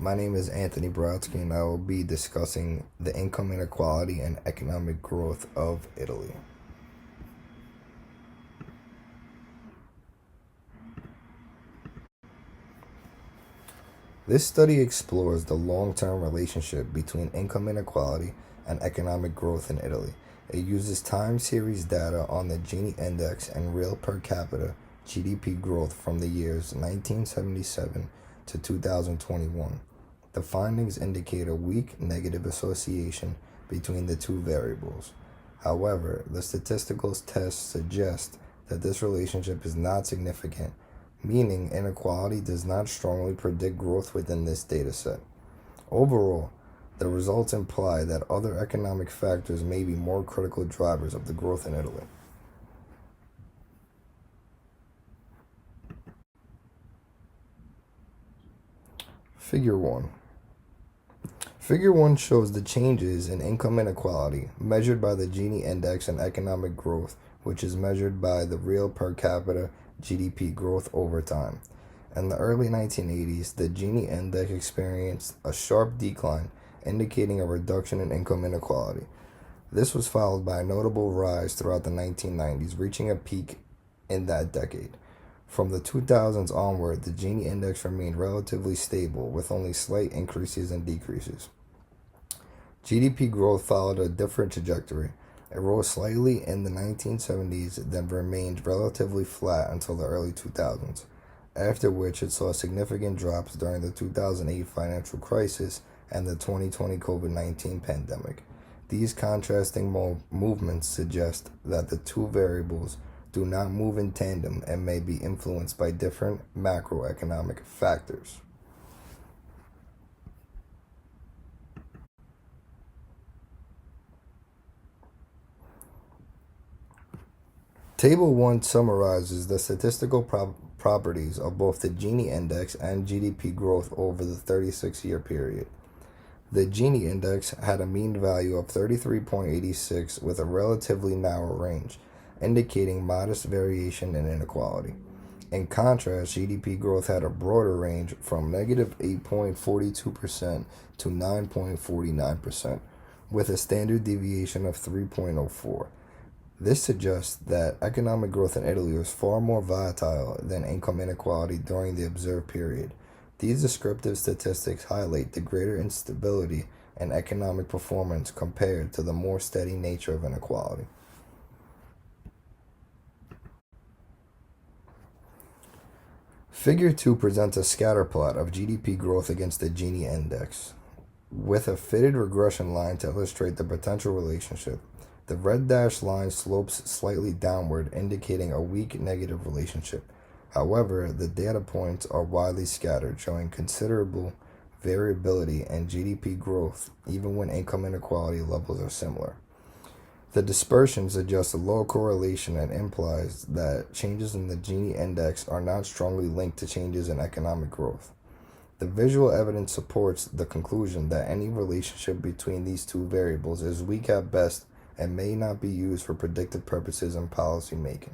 My name is Anthony Brodsky, and I will be discussing the income inequality and economic growth of Italy. This study explores the long-term relationship between income inequality and economic growth in Italy. It uses time series data on the Gini index and real per capita GDP growth from the years 1977 to 2021. The findings indicate a weak negative association between the two variables. However, the statistical tests suggest that this relationship is not significant, meaning inequality does not strongly predict growth within this dataset. Overall, the results imply that other economic factors may be more critical drivers of the growth in Italy. Figure 1. Figure 1 shows the changes in income inequality measured by the Gini index and economic growth, which is measured by the real per capita GDP growth over time. In the early 1980s, the Gini index experienced a sharp decline, indicating a reduction in income inequality. This was followed by a notable rise throughout the 1990s, reaching a peak in that decade. From the 2000s onward, the Gini index remained relatively stable, with only slight increases and decreases. GDP growth followed a different trajectory. It rose slightly in the 1970s, then remained relatively flat until the early 2000s, after which it saw significant drops during the 2008 financial crisis and the 2020 COVID-19 pandemic. These contrasting movements suggest that the two variables do not move in tandem and may be influenced by different macroeconomic factors. Table 1 summarizes the statistical properties of both the Gini index and GDP growth over the 36-year period. The Gini index had a mean value of 33.86 with a relatively narrow range, indicating modest variation in inequality. In contrast, GDP growth had a broader range from negative 8.42% to 9.49%, with a standard deviation of 3.04. This suggests that economic growth in Italy was far more volatile than income inequality during the observed period. These descriptive statistics highlight the greater instability in economic performance compared to the more steady nature of inequality. Figure 2 presents a scatter plot of GDP growth against the Gini index, with a fitted regression line to illustrate the potential relationship. The red dashed line slopes slightly downward, indicating a weak negative relationship. However, the data points are widely scattered, showing considerable variability in GDP growth, even when income inequality levels are similar. The dispersion suggests a low correlation and implies that changes in the Gini index are not strongly linked to changes in economic growth. The visual evidence supports the conclusion that any relationship between these two variables is weak at best and may not be used for predictive purposes in policy making.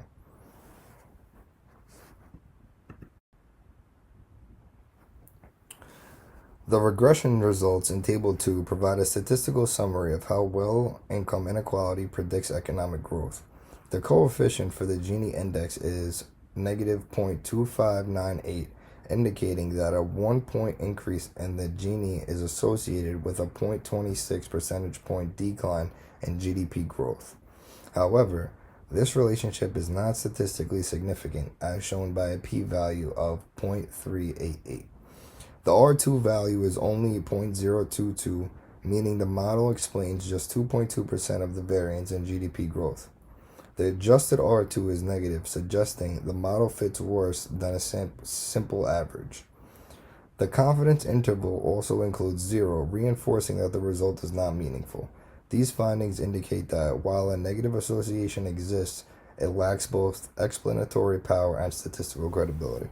The regression results in Table 2 provide a statistical summary of how well income inequality predicts economic growth. The coefficient for the Gini index is negative 0.2598, indicating that a 1-point increase in the Gini is associated with a 0.26 percentage point decline in GDP growth. However, this relationship is not statistically significant, as shown by a p-value of 0.388. The R2 value is only 0.022, meaning the model explains just 2.2% of the variance in GDP growth. The adjusted R2 is negative, suggesting the model fits worse than a simple average. The confidence interval also includes 0, reinforcing that the result is not meaningful. These findings indicate that while a negative association exists, it lacks both explanatory power and statistical credibility.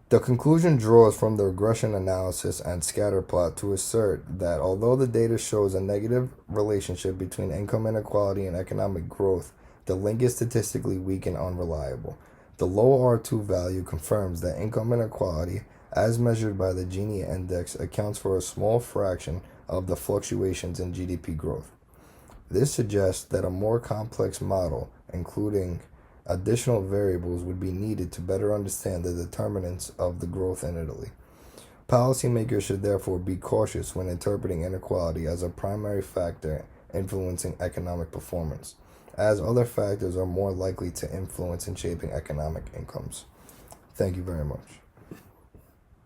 The conclusion draws from the regression analysis and scatter plot to assert that although the data shows a negative relationship between income inequality and economic growth, the link is statistically weak and unreliable. The low R2 value confirms that income inequality, as measured by the Gini index, accounts for a small fraction of the fluctuations in GDP growth. This suggests that a more complex model, including additional variables, would be needed to better understand the determinants of the growth in Italy. Policymakers should therefore be cautious when interpreting inequality as a primary factor influencing economic performance, as other factors are more likely to influence in shaping economic incomes. Thank you very much.